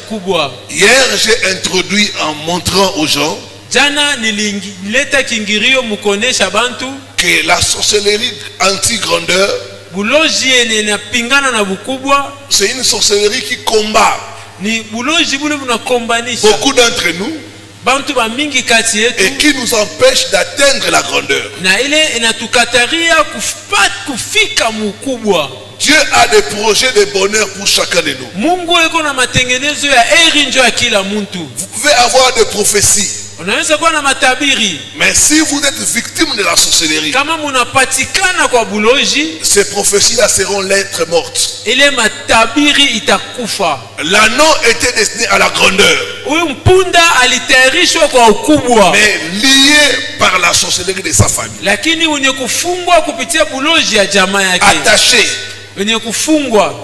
bukubwa. Hier, j'ai introduit en montrant aux gens Jana nilileta kingirio mukonesha bantu que la sorcellerie anti-grandeur, buloji ene napingana na bukubwa, c'est une sorcellerie qui combat ni buloji bule bunakombanisha beaucoup d'entre nous bantu ba mingi kati yetu, et qui nous empêche d'atteindre la grandeur. na ile inatukataria kufika mukubwa. Dieu a des projets de bonheur pour chacun de nous. Mungu eko na matengenezo ya heri njo ya kila muntu. Vous pouvez avoir des prophéties, Unaweza kuwa na matabiri, mais si vous êtes victime de la sorcellerie, kama munapatikana kwa buloji, ces prophéties-là seront lettres mortes. ile matabiri itakufa. L'anneau était destiné à la grandeur, Huyu mpunda alitayarishwa kwa ukubwa, mais lié par la sorcellerie de sa famille. lakini wenye kufungwa kupitia buloji ya jamaa yake, Attaché, wenye kufungwa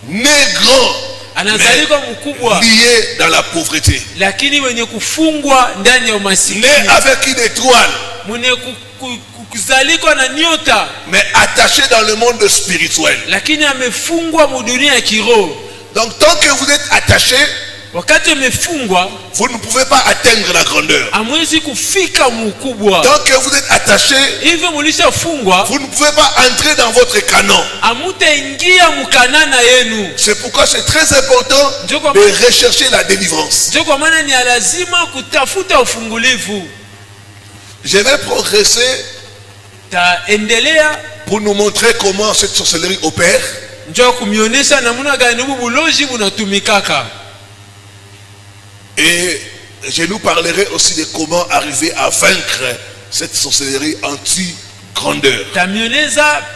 né grand, anazalika mkubwa, lié dans la pauvreté, lakini wenye kufungwa ndani ya umasikini, né avec une étoile, mwenye kuzalikwa na nyota, mais attaché dans le monde spirituel. lakini amefungwa mudunia ya kiroho. Donc tant que vous êtes attaché, Wakati amefungwa, vous ne pouvez pas atteindre la grandeur. hamwezi kufika mkubwa. Tant que vous êtes attaché, Hivyo mulishafungwa, vous ne pouvez pas entrer dans votre canon. hamutaingia mkanana yenu. C'est pourquoi c'est très important de rechercher la délivrance. Ndio kwa maana ni lazima kutafuta ufungulivu. Je vais progresser Taendelea pour nous montrer comment cette sorcellerie opère. ndio kumionyesha namna gani buloji bunatumikaka. Et je nous parlerai aussi de comment arriver à vaincre cette sorcellerie anti-grandeur.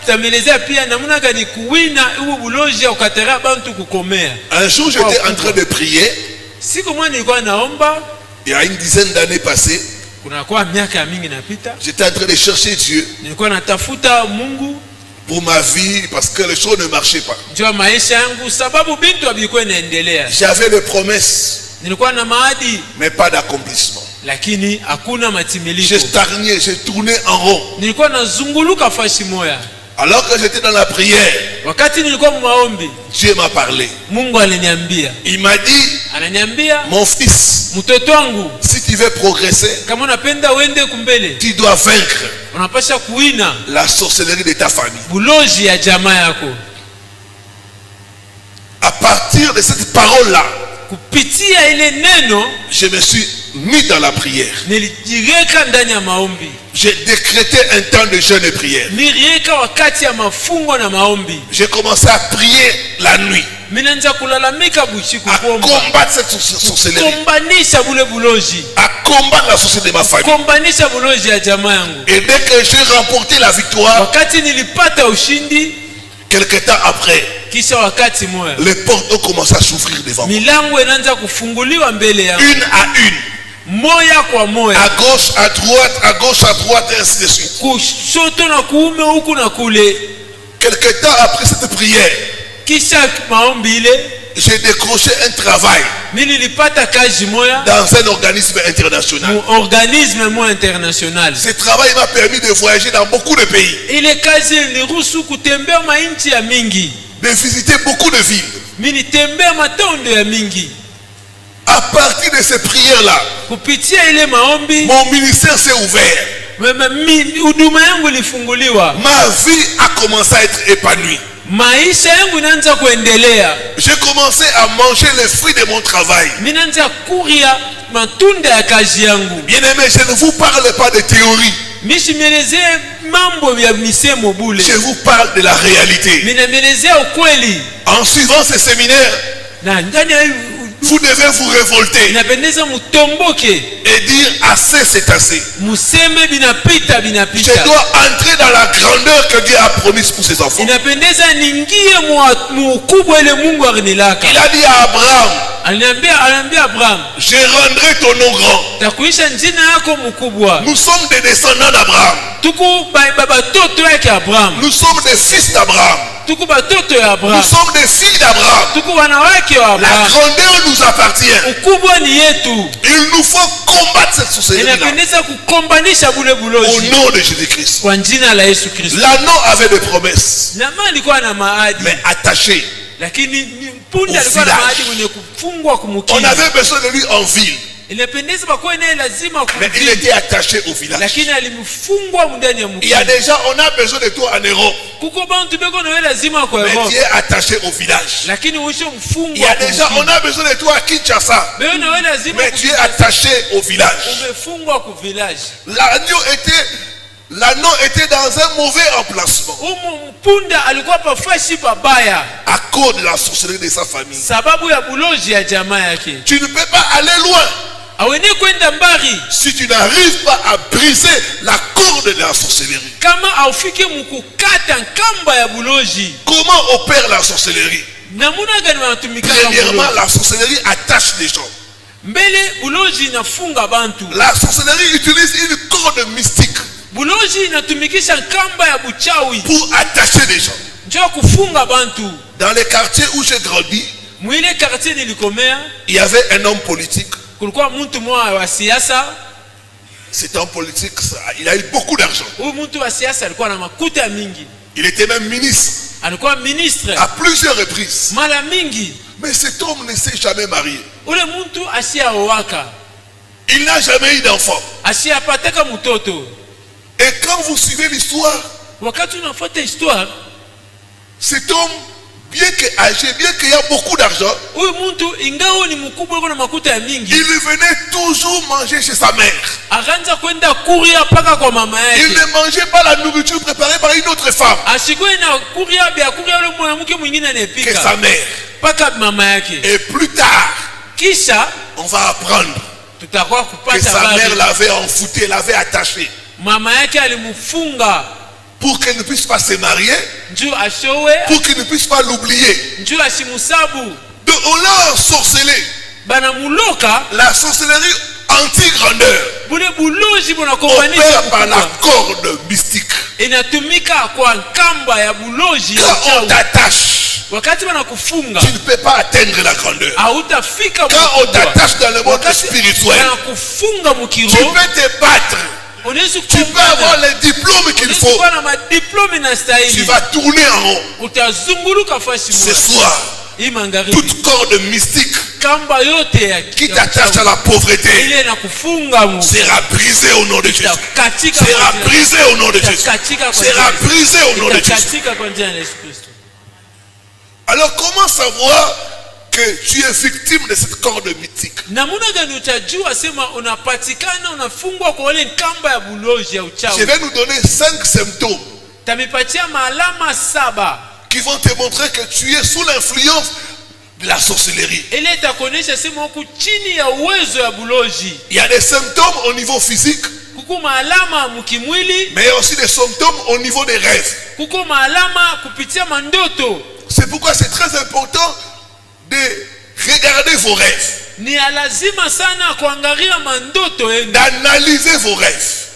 Tameleza pia namna gani kuwina ubu buloji ya ukatera bantu kukomea. Un jour, j'étais en train de prier. Siku moja nilikuwa naomba, Il y a une dizaine d'années passées. kunakuwa miaka mingi napita, J'étais en train de chercher Dieu nilikuwa natafuta Mungu pour ma vie parce que les choses ne marchaient pas. jua maisha yangu, sababu bintu vilikuwa inaendelea. J'avais des promesses, Nilikuwa na maadi, mais pas d'accomplissement. lakini hakuna matimiliko. J'ai stagné, j'ai tourné en rond. Nilikuwa nazunguluka fashi moya. Alors que j'étais dans la prière, Wakati nilikuwa maombi, Dieu m'a parlé. Mungu aliniambia, Il m'a dit, ananiambia, mon fils, mtoto wangu, si tu veux progresser, kama unapenda uende kumbele, tu dois vaincre unapasha kuwina la sorcellerie de ta famille. buloji ya jamaa yako. À partir de cette parole-là, Kupitia ile neno, je me suis mis dans la prière. nilijiweka ndani ya maombi. J'ai décrété un temps de jeûne et prière. Niliweka wakati ya mafungo na maombi. J'ai commencé à prier la nuit, Minaanza kulalamika busiku à kuomba, combattre cette sorcellerie, kombanisha bule buloji, à combattre la sorcellerie de ma famille. kombanisha buloji ya jamaa yangu. Et dès que j'ai remporté la victoire, Wakati nilipata ushindi, quelque temps après, kisha wakati moya les portes ont commencé à s'ouvrir devant moi. milango inaanza kufunguliwa mbele yangu, Une à une, moya kwa moya, à gauche, à droite, et ainsi de suite. kushoto na kuume, huku na kule. Quelque temps après cette prière, Kisha maombi ile, j'ai décroché un travail mimi nilipata kazi moya dans un organisme international. mu organisme moya international. Ce travail m'a permis de voyager dans beaucoup de pays, Ile kazi iliniruhusu kutembea mainchi ya mingi, de visiter beaucoup de villes. mimi nitembea matondo ya mingi. À partir de ces prières-là, Kupitia ile maombi, mon ministère s'est ouvert. huduma yangu ilifunguliwa, Ma vie a commencé à être épanouie. maisha yangu inaanza kuendelea. J'ai commencé à manger les fruits de mon travail. Mimi naanza kuria matunda ya kazi yangu. Bien-aimé, je ne vous parle pas de théorie. Misimelezea mambo ya misemo bule, Je vous parle de la réalité. minamelezea ukweli. En suivant ces séminaires, Na ndani ya vous devez vous révolter inapendeza mutomboke, et dire assez, c'est assez. museme binapita Je binapita. dois entrer dans la grandeur que Dieu a promise pour ses enfants. Inapendeza ningie mu ukubwa ile Mungu alinilaka. Il a dit à Abraham, Aliambia Abraham, je rendrai ton nom grand. takuisha jina yako mkubwa. Nous sommes des descendants d'Abraham. Tuku batoto yake Abraham, Nous sommes des fils d'Abraham. tuku batoto ya Nous Abraham, sommes des filles d'Abraham. tuku wanawake wa La Abraham. grandeur nous appartient. Ukubwa ni yetu. Il nous faut combattre cette sorcellerie-là. Inapendeza kukombanisha bule Au buloji nom de Jésus-Christ. kwa jina la Yesu Kristo. L'anneau avait des promesses, Nama alikuwa na maadi, mais attaché, lakini mpunda alikuwa na mahali mwenye kufungwa kumukini. On avait besoin de lui en ville. Inapendeza kwa naye lazima mais il était attaché au village. Lakini alimfungwa ndani ya mukini. Il y a des gens, on a besoin de toi en Europe. Kuko bantu beko na lazima kwa Europe. Mais tu es attaché au village. Lakini usho mfungwa. Il y a des gens, on a besoin de toi à Kinshasa. Mais tu es attaché au village. Umefungwa ku village. L'agneau était dans un mauvais emplacement. Mpunda alikuwa pafashi pabaya. À cause de la sorcellerie de sa famille. Sababu ya buloji ya jamaa yake. Tu ne peux pas aller loin. Awene kwenda mbali. Si tu n'arrives pas à briser la corde de la sorcellerie. Kama aufike mukukata nkamba ya buloji. Comment opère la sorcellerie? Namuna gani wanatumika? Premièrement, la sorcellerie attache des gens. Mbele buloji inafunga bantu. La sorcellerie utilise une corde mystique. Buloji inatumikisha nkamba ya buchawi. Pour attacher des gens. Njoo kufunga bantu. Dans les quartiers où j'ai grandi, mwile quartier nilikomea, il y avait un homme politique. Kulikuwa mtu mmoja wa siasa. Cet homme politique, il a eu beaucoup d'argent. Huyu mtu wa siasa alikuwa na makuta mingi. Il était même ministre. Alikuwa ministre à plusieurs reprises. Mara mingi. Mais cet homme ne s'est jamais marié. Ule mtu asiaoaka. Il n'a jamais eu d'enfant. Asiapataka mtoto. Et quand vous suivez l'histoire, wakati unafuata histoire, cet homme, bien que âgé, bien qu'il y a beaucoup d'argent, il venait toujours manger chez sa mère. Il ne mangeait pas la nourriture préparée par une autre femme que sa mère. Et plus tard, on va apprendre que sa mère l'avait enfouté, l'avait attaché. Pour qu'elle ne puisse pas se marier, pour qu'il ne puisse pas l'oublier. Donc on l'a ensorcelé. La sorcellerie anti-grandeur opère par la corde mystique. Quand on t'attache, tu ne peux pas atteindre la grandeur. Quand on t'attache dans le monde spirituel, tu peux te battre. Tu peux avoir les diplômes qu'il faut. Tu vas tourner en haut. Ce soir, toute corde mystique qui t'attache à la pauvreté sera brisée au nom de Jésus. Sera brisée au nom de Jésus. Sera brisée au nom de Jésus. Alors comment savoir que tu es victime de cette corde mythique? Je vais nous donner 5 symptômes qui vont te montrer que tu es sous l'influence de la sorcellerie. Il y a des symptômes au niveau physique, mais il y a aussi des symptômes au niveau des rêves. C'est pourquoi c'est très important de regarder vos rêves, d'analyser vos rêves,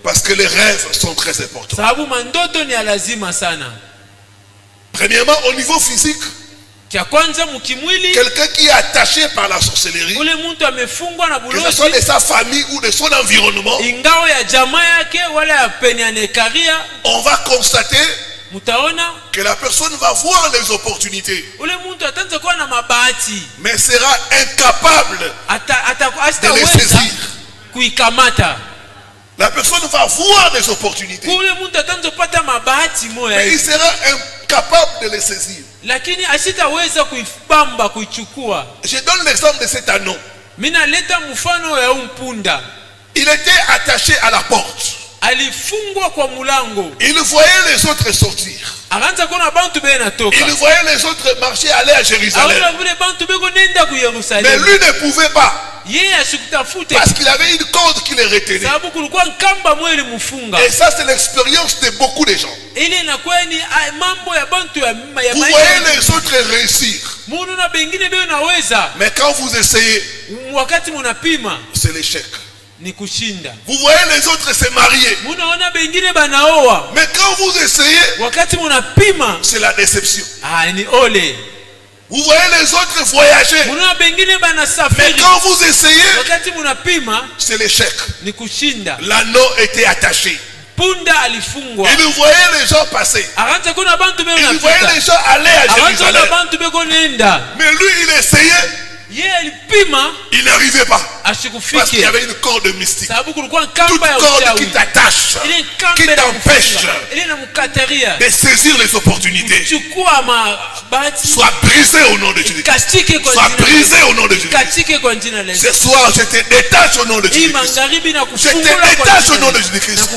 parce que les rêves sont très importants. Premièrement, au niveau physique, quelqu'un qui est attaché par la sorcellerie, que ce soit de sa famille ou de son environnement, on va constater que la personne va voir les opportunités, mais sera incapable de les saisir. La personne va voir des opportunités, mais il sera incapable de les saisir. Je donne l'exemple de cet anneau. Il était attaché à la porte. Il voyait les autres sortir. Il voyait les autres marcher, aller à Jérusalem. Mais lui ne pouvait pas, parce qu'il avait une corde qui les retenait. Et ça, c'est l'expérience de beaucoup de gens. Vous voyez les autres réussir, mais quand vous essayez, c'est l'échec. Vous voyez les autres se marier, mais quand vous essayez, c'est la déception. Vous voyez les autres voyager, mais quand vous essayez, c'est l'échec. L'anneau était attaché. Il voyait les gens passer. Il voyait les gens aller à Jérusalem. Mais lui, il essayait. Il n'arrivait pas. Parce qu'il y avait une corde mystique. Toute corde qui t'attache, qui t'empêche de saisir les opportunités, soit brisée au nom de Jésus. Soit brisée au nom de Jésus. Ce soir, je te détache au nom de Jésus. Je te détache au nom de Jésus-Christ.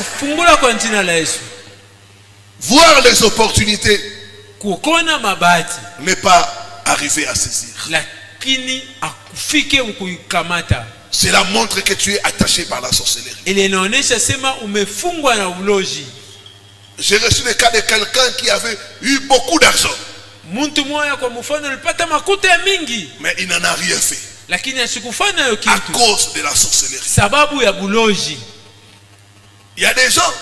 Voir les opportunités n'est pas arriver à saisir. Cela montre que tu es attaché par la sorcellerie. J'ai reçu le cas de quelqu'un qui avait eu beaucoup d'argent, mais il n'en a rien fait à cause de la sorcellerie. Il y a des gens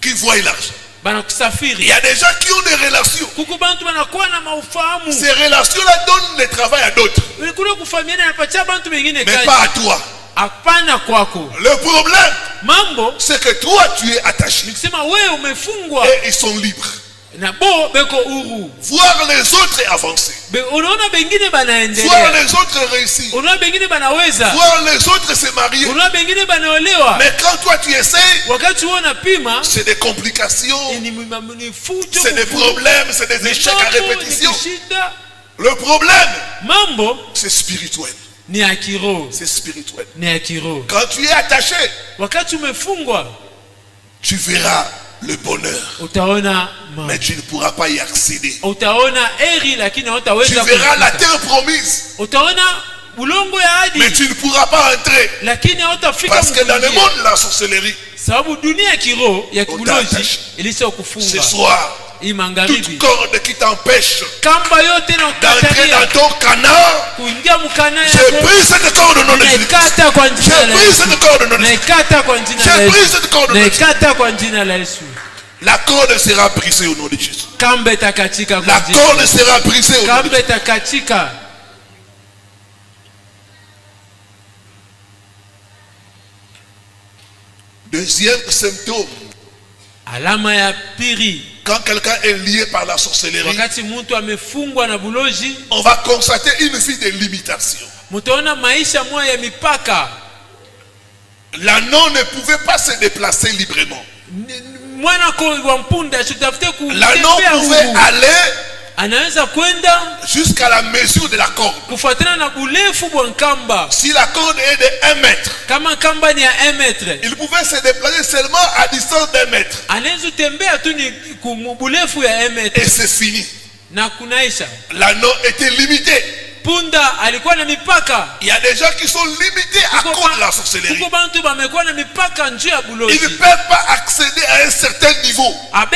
qui voient l'argent. Il y a des gens qui ont des relations. Ces relations-là donnent le travail à d'autres, mais pas à toi. Le problème, c'est que toi tu es attaché et ils sont libres. Voir les autres avancer, voir les autres réussir, voir les autres se marier. Mais quand toi tu essaies, c'est des complications, c'est des problèmes, c'est des échecs à répétition. Le problème, c'est spirituel. C'est spirituel. Quand tu es attaché, tu verras le bonheur, mais tu ne pourras pas y accéder. Tu verras la terre promise, mais tu ne pourras pas entrer, parce que dans le monde de la sorcellerie, on t'a attaché. Ce soir, toute corde qui t'empêche d'entrer dans ton canard, je brise cette corde au nom de Jésus. Je brise cette corde au nom de Jésus. Je brise cette corde au nom de Jésus. La corde sera brisée au nom de Jésus. La corde sera brisée au nom de Jésus. Deuxième symptôme, quand quelqu'un est lié par la sorcellerie, on va constater une vie de limitation. L'anneau ne pouvait pas se déplacer librement. L'anneau pouvait aller jusqu'à la mesure de la corde. Si la corde est de 1 mètre, il pouvait se déplacer seulement à distance d'1 mètre. Et c'est fini. L'anneau était limité. Il y a des gens qui sont limités à cause de la sorcellerie. Ils ne peuvent pas accéder à un certain niveau. Parce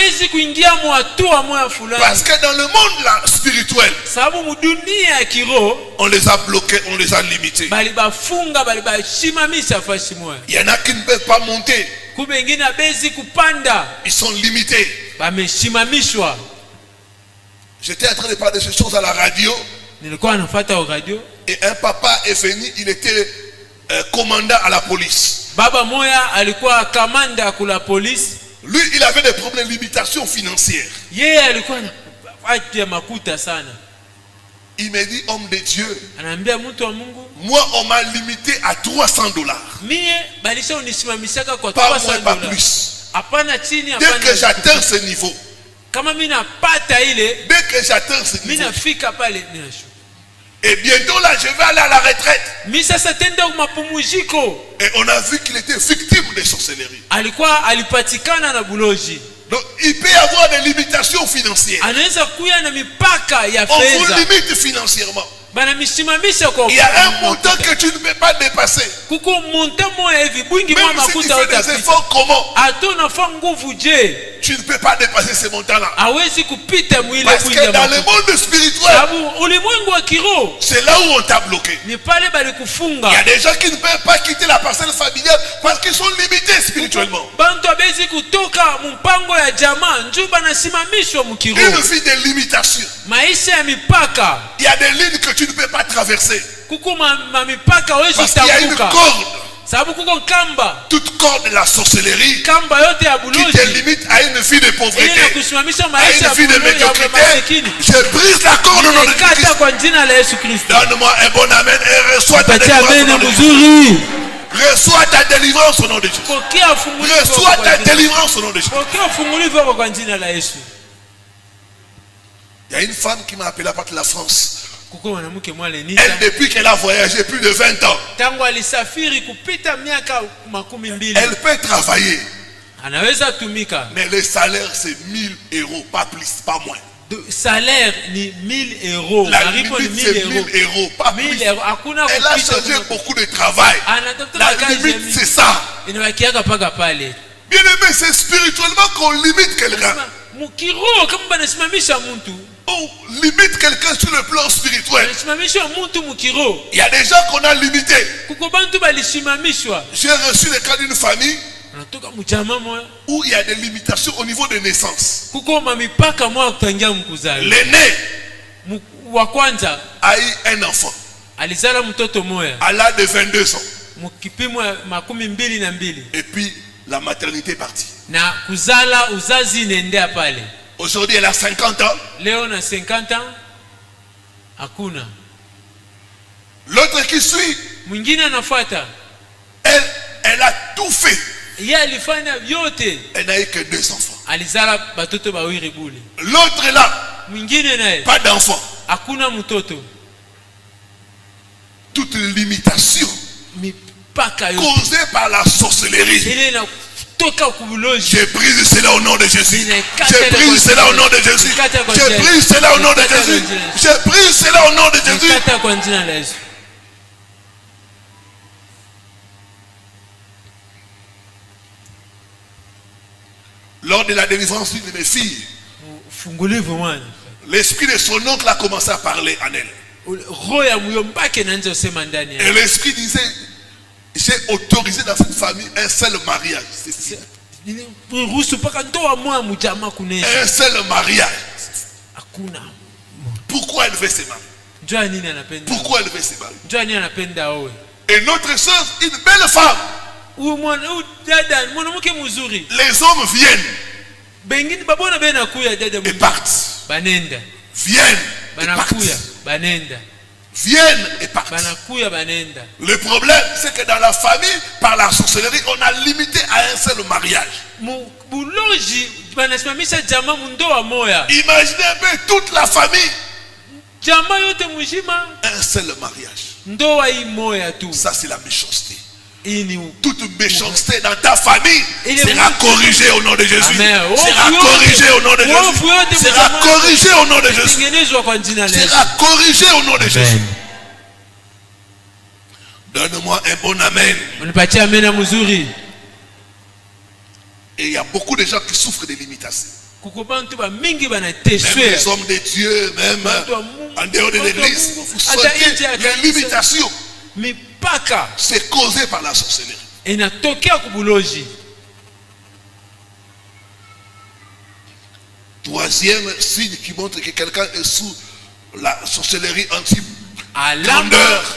que dans le monde spirituel, on les a bloqués, on les a limités. Il y en a qui ne peuvent pas monter. Ils sont limités. J'étais en train de parler de ces choses à la radio. Et un papa est venu, il était commandant à la police. Lui, il avait des problèmes de limitation financière. Il m'a dit, homme de Dieu, moi on m'a limité à $300. Pas moins, pas plus. Dès que j'atteins ce niveau, et bientôt là, je vais aller à la retraite. Et on a vu qu'il était victime de sorcellerie. Donc il peut y avoir des limitations financières. On vous limite financièrement. Il y a un montant que tu ne peux pas dépasser. Même si tu fais des efforts, comment? Tu ne peux pas dépasser ce montant-là. Parce que dans le monde spirituel, c'est là où on t'a bloqué. Il y a des gens qui ne peuvent pas quitter la parcelle familiale parce qu'ils sont limités spirituellement. Une vie de limitation. Il y a des lignes que tu ne peux pas traverser. Parce qu'il y a une corde toute corde de la sorcellerie qui te limite à une vie de pauvreté, à une vie de médiocrité, je brise la corde au nom de Christ. Donne-moi un bon amen et reçois ta délivrance. Reçois ta délivrance au nom de Jésus. Reçois ta délivrance au nom de Jésus. Il y a une femme qui m'a appelé à partir de la France. Elle, depuis qu'elle a voyagé plus de 20 ans, elle peut travailler. Mais le salaire c'est 1000 euros, pas plus, pas moins. Salaire ni 1000 euros. La limite c'est 1000 euros, pas plus. Elle a changé beaucoup de travail. La limite c'est ça. Bien aimé, c'est spirituellement qu'on limite quelqu'un. On limite quelqu'un sur le plan spirituel. Il y a des gens qu'on a limités. J'ai reçu le cas d'une famille où il y a des limitations au niveau de naissance. L'aîné a eu un enfant à l'âge de 22 ans. Et puis la maternité est partie. Aujourd'hui elle a 50 ans. L'autre qui suit, elle a tout fait. Elle n'a eu que 2 enfants. L'autre est là, pas d'enfant. Toute limitation causée par la sorcellerie, je brise cela au nom de Jésus. Je brise cela au nom de Jésus. Je brise cela au nom de Jésus. Je brise cela au nom de Jésus. Lors de la délivrance d'une de mes filles, l'esprit de son oncle a commencé à parler en elle. Et l'esprit disait, j'ai autorisé dans cette famille un seul mariage. Un seul mariage. Pourquoi elle veut se marier? Pourquoi elle veut se marier? Et notre soeur, une belle femme. Les hommes viennent et partent. Viennent et partent. Viennent et partent. Le problème, c'est que dans la famille, par la sorcellerie, on a limité à un seul mariage. Imaginez un peu toute la famille. Un seul mariage. Ça, c'est la méchanceté. Toute méchanceté dans ta famille sera corrigée au nom de Jésus. Sera corrigée au nom de Jésus. Sera corrigée au nom de Jésus. Sera corrigée au nom de Jésus. Donne-moi un bon amen. Et il y a beaucoup de gens qui souffrent de limitations. Même les hommes de Dieu, même en dehors de l'église, vous sentez les limitations. C'est causé par la sorcellerie. Troisième signe qui montre que quelqu'un est sous la sorcellerie anti-grandeur,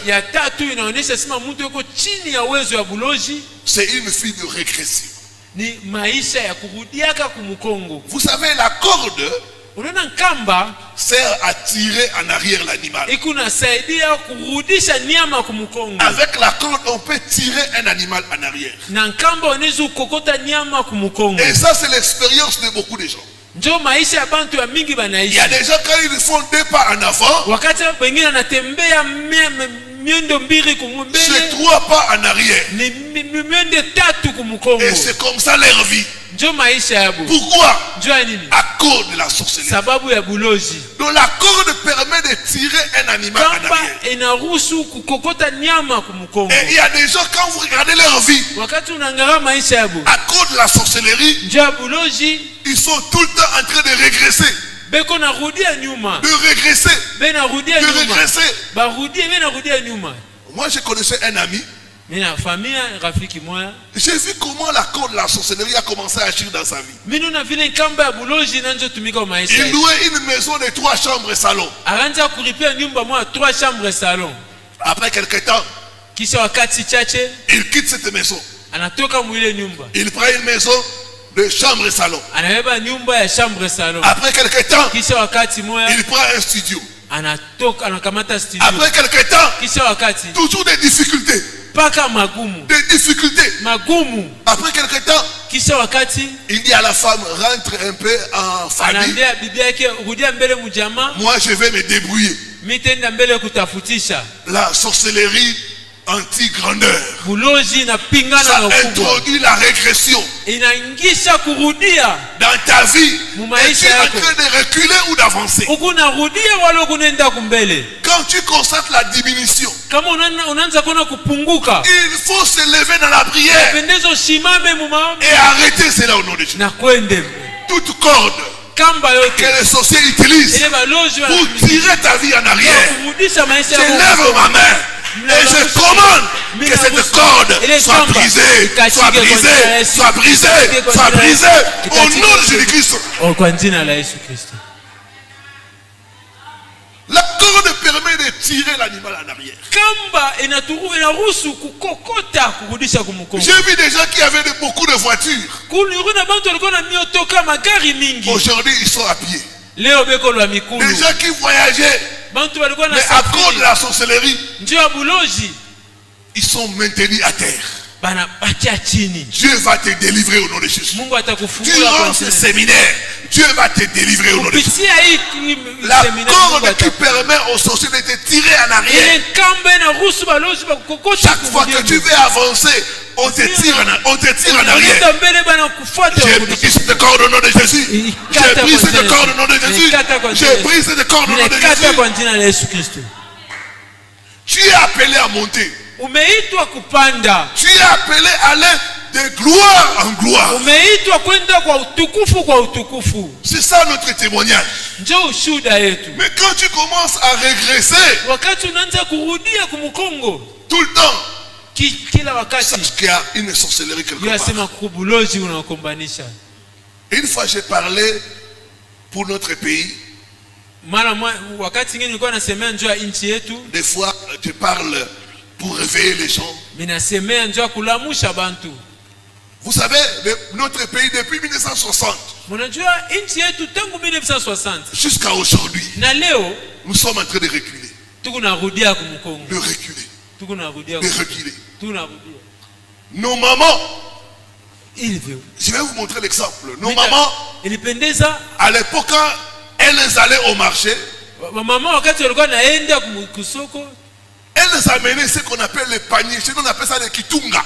c'est une fille de régression. Vous savez, la corde sert à tirer en arrière l'animal. Avec la corde, on peut tirer un animal en arrière. Et ça, c'est l'expérience de beaucoup de gens. Il y a des gens, quand ils font 2 pas en avant, c'est 3 pas en arrière. Et c'est comme ça leur vie. Pourquoi? À cause de la sorcellerie. Donc la corde permet de tirer un animal en arrière. Et il y a des gens, quand vous regardez leur vie, à cause de la sorcellerie, ils sont tout le temps en train de régresser. De régresser. Moi, je connaissais un ami. J'ai vu comment la corde de la sorcellerie a commencé à agir dans sa vie. Il louait une maison de 3 chambres et salon. Après quelques temps, Kisha wakati chache il quitte cette maison. anatoka mwile nyumba. Il prend une maison de chambre et salon. Anabeba nyumba ya chambre salon. Après quelque temps, kisha wakati moya il prend un studio. Anatoka anakamata studio. Après quelque temps, kisha wakati toujours des difficultés. Paka magumu. Des difficultés. Magumu. Après quelque temps, kisha wakati il dit à la femme, rentre un peu en famille. Anaambia bibi yake rudia mbele mjama. Moi je vais me débrouiller. Mitenda mbele kutafutisha. La sorcellerie anti-grandeur. Bulozi na pingana ça na ukubwa. introduit la régression. Inaingisha kurudia. Dans ta vie, tu es en train de reculer ou d'avancer. Ukunarudia wala kunenda kumbele. Quand tu constates la diminution, kama unaanza kuona kupunguka, il faut se lever dans la prière pendezo shimame mu maombi et arrêter cela au nom de Jésus. Na kwende toute corde kamba yote que les sorciers utilisent pour tirer ta vie en arrière, je lève ma main et je commande que cette corde soit brisée, soit brisée, soit brisée, soit brisée au nom de Jésus-Christ. La corde permet de tirer l'animal en arrière. J'ai vu des gens qui avaient beaucoup de voitures. Aujourd'hui, ils sont à pied. Des gens qui voyageaient, mais à cause de la sorcellerie, ils sont maintenus à terre. Dieu va te délivrer au nom de Jésus. Durant ce séminaire, Dieu va te délivrer au nom de Jésus. La corde qui permet aux sorciers de te tirer en arrière. Chaque fois que tu veux avancer, on te tire en arrière. J'ai pris cette corde au nom de Jésus. J'ai pris cette corde au nom de Jésus. J'ai pris cette corde au nom de Jésus. Tu es appelé à monter. Umeitwa kupanda. Tu es appelé à aller de gloire en gloire. Umeitwa kwenda kwa utukufu kwa utukufu. C'est ça notre témoignage. Ndio ushuhuda yetu. Mais quand tu commences à régresser, wakati unaanza kurudia kumkongo tout le temps, kila wakati, sache qu'il y a une sorcellerie quelque part. Yasema kubulozi unakombanisha. Une fois j'ai parlé pour notre pays. Wakati ngine nilikuwa nasemea njoo ya nchi yetu. Des fois je parle pour réveiller les gens. Vous savez, notre pays depuis 1960 jusqu'à aujourd'hui, nous sommes en train de reculer. De reculer. De reculer. Nos mamans, je vais vous montrer l'exemple. Nos mamans, à l'époque, quand elles allaient au marché, elles amenaient ce qu'on appelle les paniers. Chez nous on appelle ça les kitunga.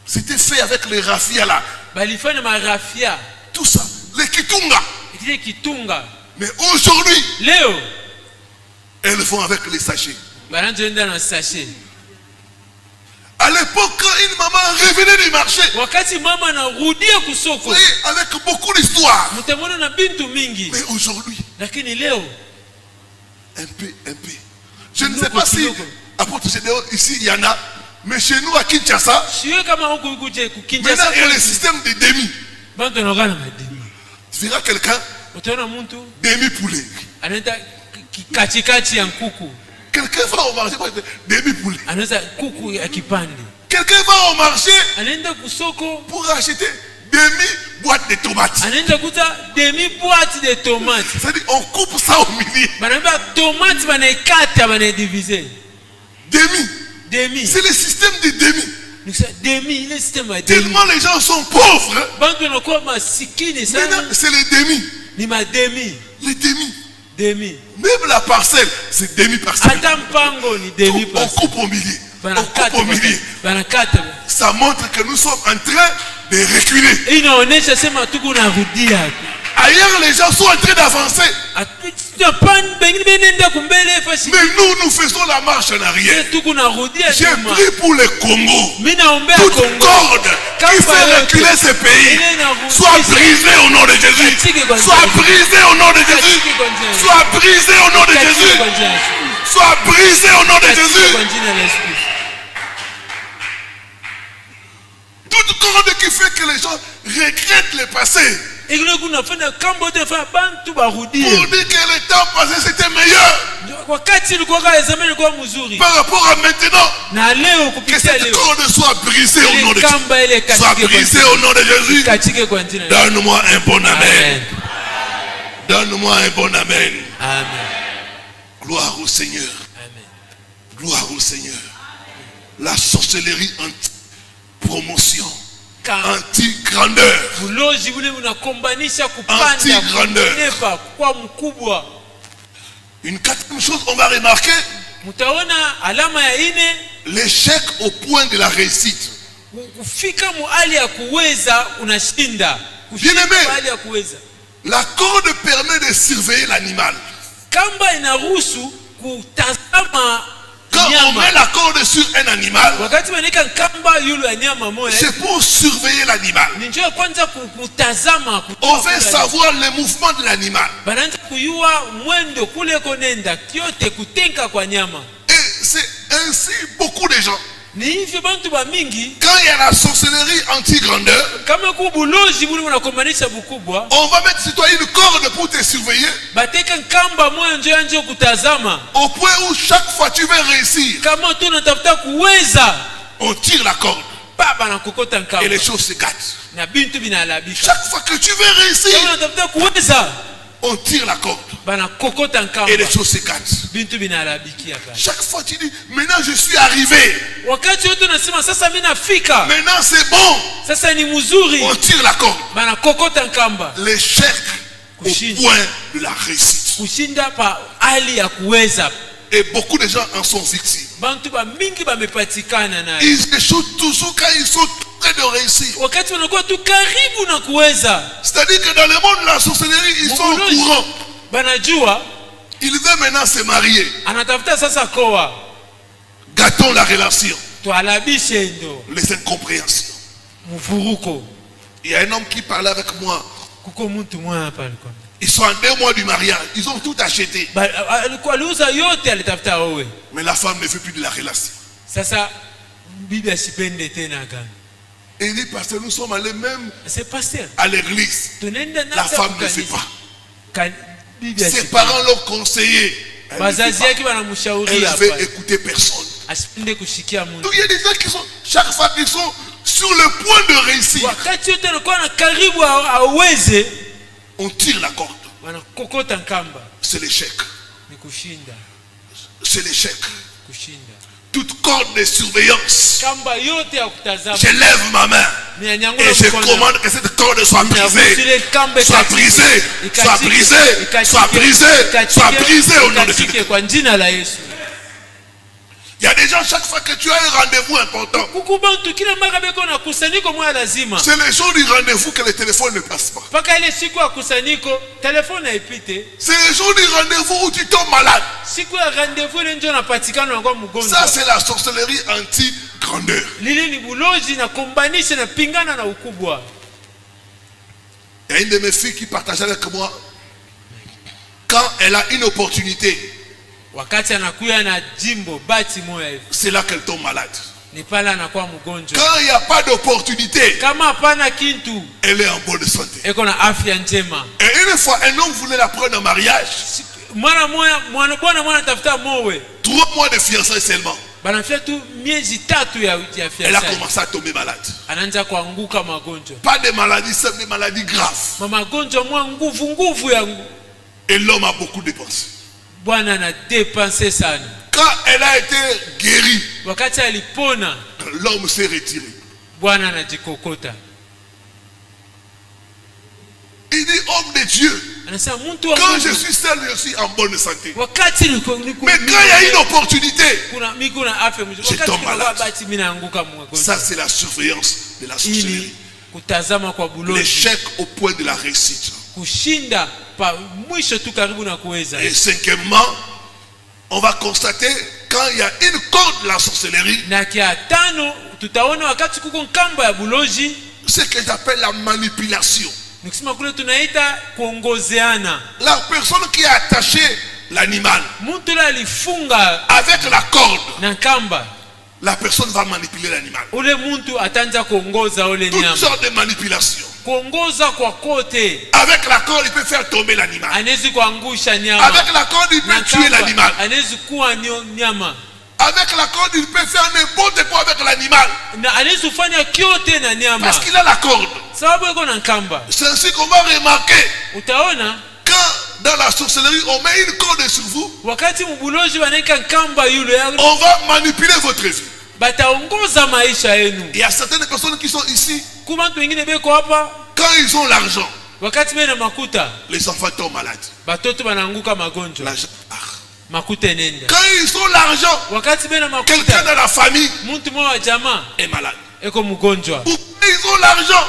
C'était fait avec les raffia là. Tout ça, les kitunga. Mais aujourd'hui, elles font avec les sachets. À l'époque, quand une maman revenait du marché, oui, avec beaucoup d'histoire. Mais aujourd'hui, un peu. Je ne sais pas si apôtre Gédéon ici il y en a, mais chez nous à Kinshasa, maintenant il y a le système de demi. Tu verras quelqu'un, demi-poulet. Quelqu'un va au marché, demi-poulet. Quelqu'un va au marché pour acheter demi-boîte de tomates. C'est-à-dire on coupe ça au milieu. Demi. C'est le système de demi. Tellement les gens sont pauvres. Maintenant c'est les demi. Les demi. Même la parcelle, c'est demi-parcelle. On coupe au milieu. Ça montre que nous sommes en train de reculer. Ailleurs, les gens sont en train d'avancer. Mais nous faisons la marche en arrière. J'ai pris pour le Congo. Toute corde qui fait reculer ce pays soit brisée au nom de Jésus. Soit brisée au nom de Jésus. Soit brisée au nom de Jésus. Soit brisée au nom de Jésus. Toute corde qui fait que les gens regrettent le passé. Pour dire que le temps passé c'était meilleur. Par rapport à maintenant, que cette corde soit brisée au nom de Jésus. Soit brisée au nom de Jésus. Donne-moi un bon amen. Donne-moi un bon amen. Amen. Gloire au Seigneur. Amen. Gloire au Seigneur. La sorcellerie anti-promotion, anti-grandeur. Anti-grandeur. Une quatrième chose, on va remarquer l'échec au point de la réussite. Bien-aimé, la corde permet de surveiller l'animal. Quand on met la corde sur un animal, c'est pour surveiller l'animal. On veut savoir les mouvements de l'animal. Et c'est ainsi beaucoup de gens. Quand il y a la sorcellerie anti-grandeur, on va mettre sur toi une corde pour te surveiller, au point où chaque fois tu veux réussir, on tire la corde et les choses se gâtent. Chaque fois que tu veux réussir, on tire la corde et les choses se gâtent. Chaque fois tu dis, maintenant je suis arrivé, maintenant c'est bon, on tire la corde. L'échec au point de la réussite. Et beaucoup de gens en sont victimes. Ils échouent toujours quand ils sont près de réussir. C'est-à-dire que dans le monde de la sorcellerie, ils sont au courant. Il veut maintenant se marier. Gâtons la relation. Les incompréhensions. Il y a un homme qui parlait avec moi. Ils sont en 2 mois du mariage. Ils ont tout acheté. Mais la femme ne veut plus de la relation. Et il dit, parce que nous sommes allés même à l'église. La femme ne fait pas. Ses parents l'ont conseillé. Elle ne veut écouter personne. Donc il y a des gens qui sont, chaque fois qu'ils sont sur le point de réussir, on tire la corde. C'est l'échec. C'est l'échec. Toute corde de surveillance, je lève ma main et je commande que cette corde soit brisée. Soit brisée. Soit brisée. Soit brisée. Soit brisée au nom de Jésus. Il y a des gens, chaque fois que tu as un rendez-vous important, c'est le jour du rendez-vous que le téléphone ne passe pas. C'est le jour du rendez-vous où tu tombes malade. Ça, c'est la sorcellerie anti-grandeur. Il y a une de mes filles qui partageait avec moi, quand elle a une opportunité, c'est là qu'elle tombe malade. Quand il n'y a pas d'opportunité, elle est en bonne santé. Et une fois, un homme voulait la prendre en mariage. 3 mois de fiançailles seulement. Elle a commencé à tomber malade. Pas de maladie, c'est des maladies graves. Et l'homme a beaucoup dépensé. Quand elle a été guérie, l'homme s'est retiré. Il dit, homme de Dieu, quand je suis seul, je suis en bonne santé. Mais quand il y a une opportunité, je tombe malade. Ça, c'est la surveillance de la sorcellerie. L'échec au point de la réussite. Et cinquièmement, on va constater quand il y a une corde de la sorcellerie, c'est ce que j'appelle la manipulation. La personne qui a attaché l'animal avec la corde, la personne va manipuler l'animal. Toutes sortes de manipulations. Avec la corde, il peut faire tomber l'animal. Avec la corde, il peut tuer l'animal. Avec la corde, il peut faire n'importe quoi avec l'animal. Parce qu'il a la corde. C'est ainsi qu'on va remarquer. Quand dans la sorcellerie, on met une corde sur vous, on va manipuler votre vie. Il y a certaines personnes qui sont ici. Quand ils ont l'argent, les enfants tombent malades. L'argent part. Quand ils ont l'argent, quelqu'un dans la famille est malade. Ils ont l'argent,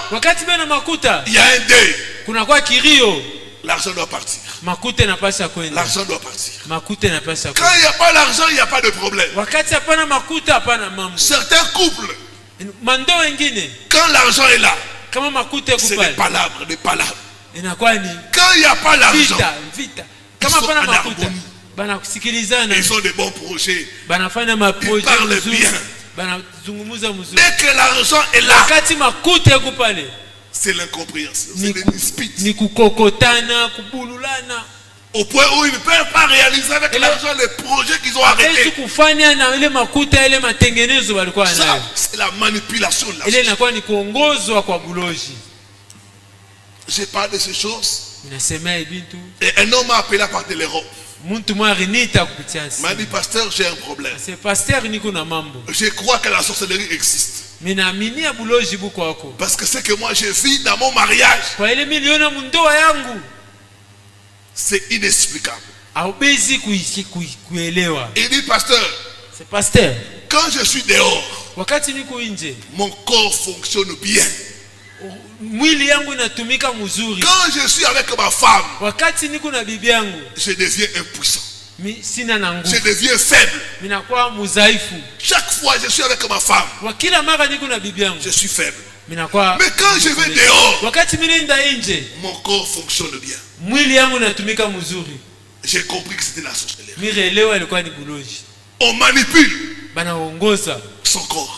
il y a un deuil. L'argent doit partir. L'argent doit partir. Quand il n'y a pas l'argent, il n'y a pas de problème. Certains couples, quand l'argent est là, c'est des palabres, des palabres. Quand il n'y a pas l'argent, ils sont en harmonie. Ils ont des bons projets. Ils parlent bien. Dès que l'argent est là, c'est l'incompréhension. C'est des disputes. Au point où ils ne peuvent pas réaliser avec l'argent les projets qu'ils ont arrêtés. Ça, c'est la manipulation de l'argent. J'ai parlé de ces choses. Et un homme m'a appelé par téléphone. M'a dit, pasteur, j'ai un problème. Je crois que la sorcellerie existe. Parce que ce que moi je vis dans mon mariage, c'est inexplicable. Il dit, pasteur, quand je suis dehors, mon corps fonctionne bien. Quand je suis avec ma femme, je deviens impuissant. Je deviens faible. Chaque fois que je suis avec ma femme, je suis faible. Mais quand je vais dehors, mon corps fonctionne bien. J'ai compris que c'était la sorcellerie. On manipule son corps.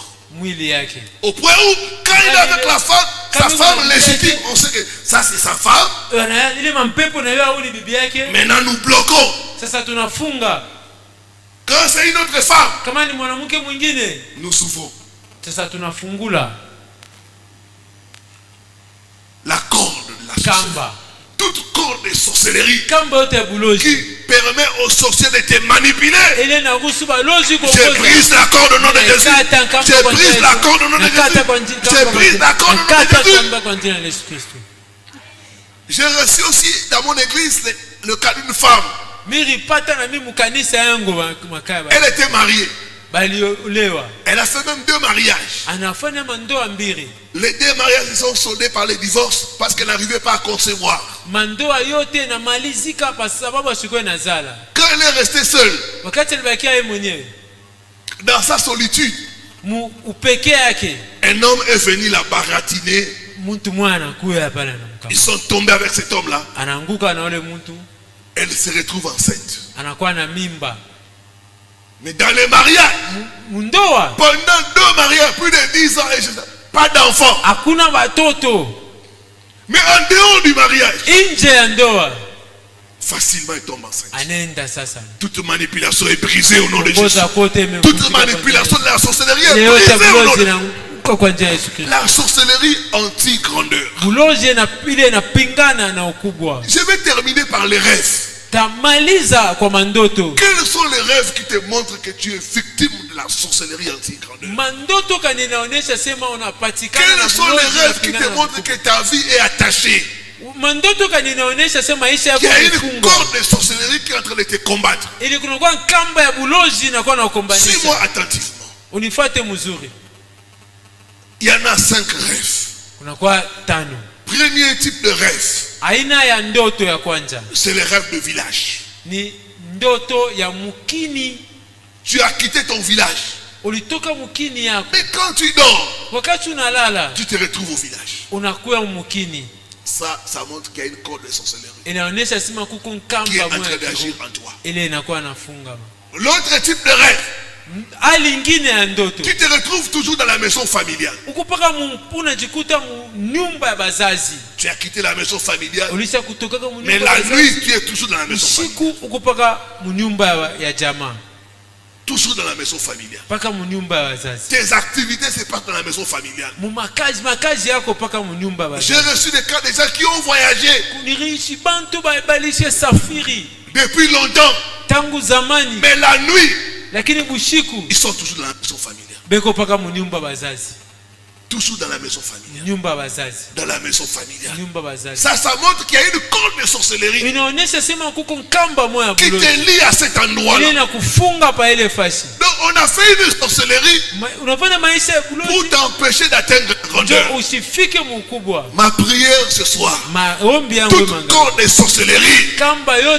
Au point où, quand il est avec la femme, sa femme légitime, on sait que ça c'est sa femme. Maintenant nous bloquons. Quand c'est une autre femme, nous souffrons. La corde de la sorcellerie. Toute corde de sorcellerie qui permet aux sorciers de te manipuler. Je brise la corde au nom de Jésus. Je brise la corde au nom de Jésus. Je brise la corde au nom de Jésus. J'ai reçu aussi dans mon église le cas d'une femme. Elle était mariée. Elle a fait même 2 mariages. Les 2 mariages se sont soldés par le divorce parce qu'elle n'arrivait pas à concevoir. Quand elle est restée seule, dans sa solitude, un homme est venu la baratiner. Ils sont tombés avec cet homme-là. Elle se retrouve enceinte. Mais dans les mariages, pendant 2 mariages, plus de 10 ans, pas d'enfant. Mais en dehors du mariage, facilement elle tombe enceinte. Toute manipulation est brisée au nom de Jésus. Toute manipulation de la sorcellerie est brisée au nom de Jésus. La sorcellerie anti-grandeur. Je vais terminer par les rêves. Quels sont les rêves qui te montrent que tu es victime de la sorcellerie anti-grandeur? Quels sont les rêves qui te montrent que ta vie est attachée? Il y a une corde de sorcellerie qui est en train de te combattre. Suis-moi attentivement. Il y en a 5 rêves. Premier type de rêve, c'est le rêve de village. Tu as quitté ton village. Mais quand tu dors, tu te retrouves au village. Ça montre qu'il y a une corde de sorcellerie qui est en train d'agir en toi. L'autre type de rêve, Tu te retrouves toujours dans la maison familiale. Tu as quitté la maison familiale, mais la nuit tu es toujours dans la maison familiale. Toujours dans la maison familiale. Tes activités se passent dans la maison familiale. J'ai reçu des cas de gens qui ont voyagé depuis longtemps, mais la nuit ils sont toujours dans la maison familiale. Toujours dans la maison familiale. Dans la maison familiale. Ça montre qu'il y a une corde de sorcellerie qui te lie à cet endroit-là. Donc on a fait une sorcellerie pour t'empêcher d'atteindre la grandeur. Ma prière ce soir, toute corde de sorcellerie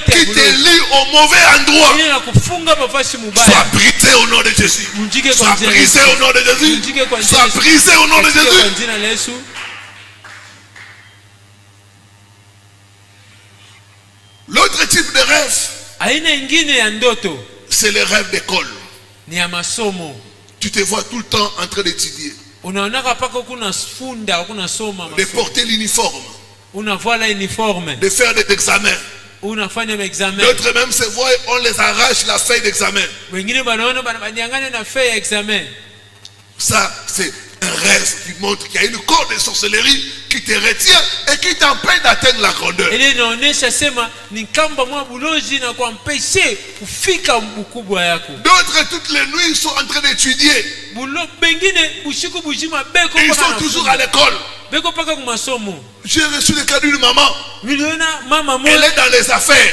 qui te lie au mauvais endroit soit brisée au nom de Jésus. Soit brisée au nom de Jésus. Soit brisée au nom de Jésus. L'autre type de rêve, c'est le rêve d'école. Tu te vois tout le temps en train d'étudier, de porter l'uniforme, de faire des examens. D'autres même se voient, on les arrache la feuille d'examen. Ça, c'est un rêve qui montre qu'il y a une corde de sorcellerie qui te retient et qui t'empêche d'atteindre la grandeur. D'autres, toutes les nuits, ils sont en train d'étudier. Ils sont toujours à l'école. J'ai reçu le cas d'une maman. Elle est dans les affaires,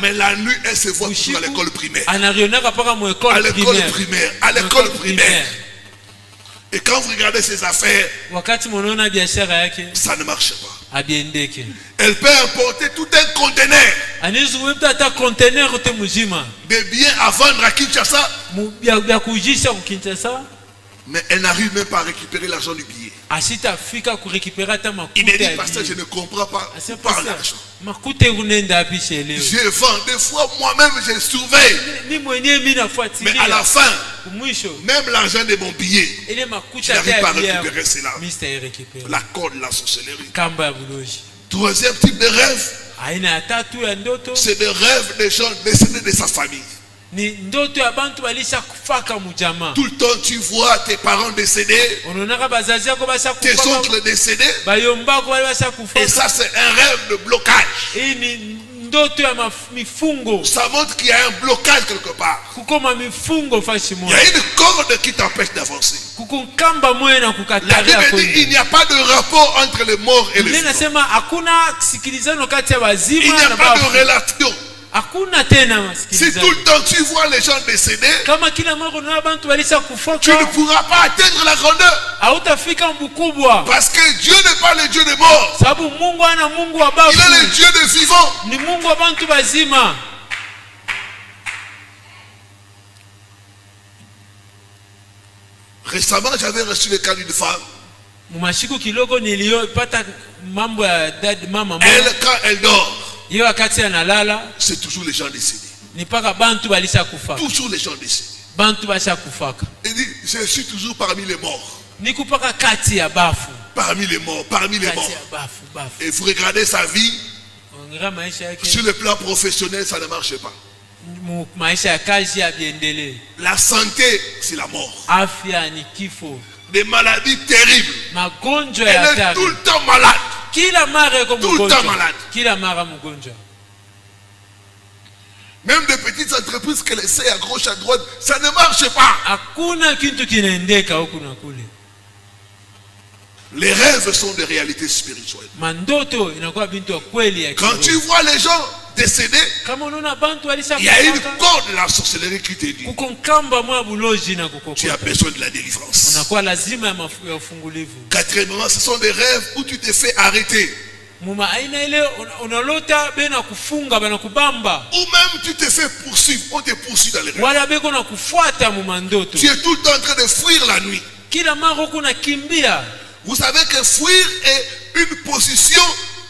mais la nuit elle se voit toujours à l'école primaire. À l'école primaire. Et quand vous regardez ses affaires, ça ne marche pas. Elle peut importer tout un conteneur de biens à vendre à Kinshasa, mais elle n'arrive même pas à récupérer l'argent du billet. Il me dit, pasteur, je ne comprends pas par l'argent. Je vends, des fois moi-même je surveille, mais à la fin, même l'argent de mon billet, je n'arrive pas à récupérer cela. La corde, la sorcellerie. Troisième type de rêve, c'est le rêve des gens décédés de sa famille. Tout le temps tu vois tes parents décédés, tes oncles décédés, et ça c'est un rêve de blocage. Ça montre qu'il y a un blocage quelque part. Il y a une corde qui t'empêche d'avancer. La Bible dit il n'y a pas de rapport entre les morts et les vivants. Il n'y a pas de relation. Si tout le temps tu vois les gens décédés, tu ne pourras pas atteindre la grandeur. Parce que Dieu n'est pas le Dieu des morts, il est le Dieu des vivants. Récemment j'avais reçu le cas d'une femme. Elle, quand elle dort, c'est toujours les gens décédés. Toujours les gens décédés. Il dit, je suis toujours parmi les morts. Parmi les morts, parmi les morts. Et vous regardez sa vie, sur le plan professionnel, ça ne marche pas. La santé, c'est la mort. Des maladies terribles. Elle est tout le temps malade. Tout le temps malade. Même des petites entreprises qu'elle essaie à gauche, à droite, ça ne marche pas. Les rêves sont des réalités spirituelles. Quand tu vois les gens décédés, il y a une corde de la sorcellerie qui te dit tu as besoin de la délivrance. Quatrièmement, ce sont des rêves où tu te fais arrêter. Ou même tu te fais poursuivre, on te poursuit dans les rêves. Tu es tout le temps en train de fuir la nuit. Vous savez que fuir est une position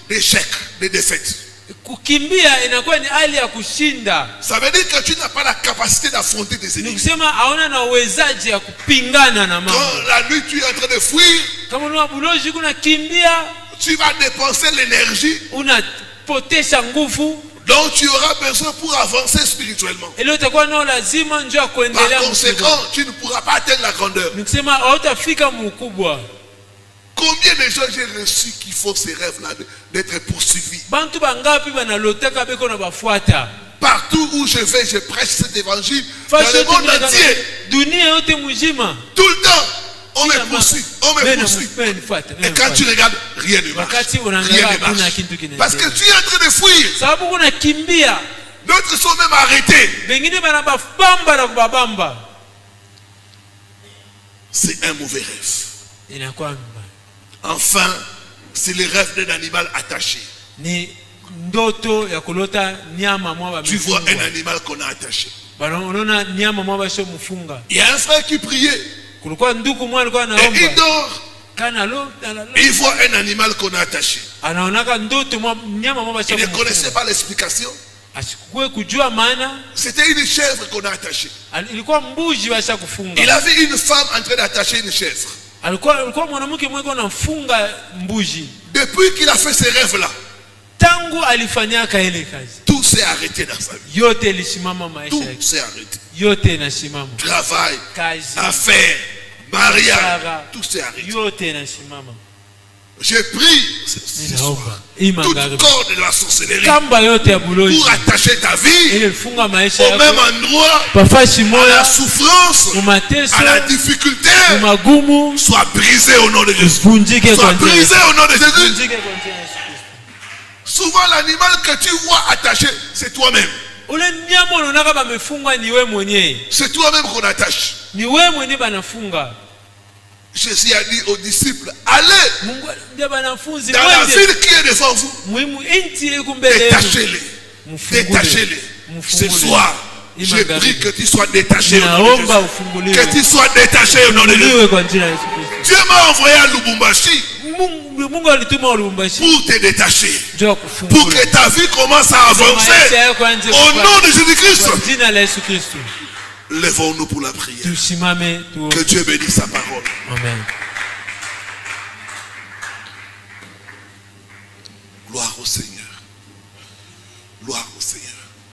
d'échec, de défaite. kukimbia inakuwa ni hali ya kushinda. Ça veut dire que tu n'as pas la capacité d'affronter tes ennemis. Nikusema hauna na uwezaji ya kupingana na mambo. Quand la nuit tu es en train de fuir, kama una buloji kuna kimbia, tu vas dépenser l'énergie unapotesha nguvu dont tu auras besoin pour avancer spirituellement. Ile utakuwa nao lazima njoo kuendelea. Par conséquent, tu ne pourras pas atteindre la grandeur. Nikusema hautafika mkubwa. Combien de gens j'ai reçu qui font ces rêves-là d'être poursuivis? Bantu bangapi banalotaka beko na bafuata. Partout où je vais, je prêche cet évangile dans le monde entier. Dunia yote mzima. Tout le temps, on me poursuit, on me poursuit. Et quand tu regardes, rien ne marche. Rien ne marche. Parce que tu es en train de fuir. D'autres sont même arrêtés. C'est un mauvais rêve. Enfin, c'est le rêve d'un animal attaché. Tu vois un animal qu'on a attaché. Il y a un frère qui priait. Et il dort. Il voit un animal qu'on a attaché. Il ne connaissait pas l'explication. C'était une chèvre qu'on a attachée. Il a vu une femme en train d'attacher une chèvre. Depuis qu'il a fait ces rêves-là, tout s'est arrêté dans sa vie. Tout s'est arrêté. Travail, affaires, mariage, tout s'est arrêté. J'ai pris ce soir toute corde de la sorcellerie pour attacher ta vie au même endroit, à la souffrance, à la difficulté, soit brisée au nom de Jésus. Soit brisée au nom de Jésus. Souvent l'animal que tu vois attaché, c'est toi-même. C'est toi-même qu'on attache. Jésus a dit aux disciples, allez dans la ville qui est devant vous, détachez-les, détachez-les. Ce soir, je prie que tu sois détaché au nom de Jésus. Que tu sois détaché au nom de Jésus. Dieu m'a envoyé à Lubumbashi pour te détacher, pour que ta vie commence à avancer au nom de Jésus-Christ. Lèvons-nous pour la prière. Que Dieu bénisse sa parole. Amen. Gloire au Seigneur. Gloire au Seigneur.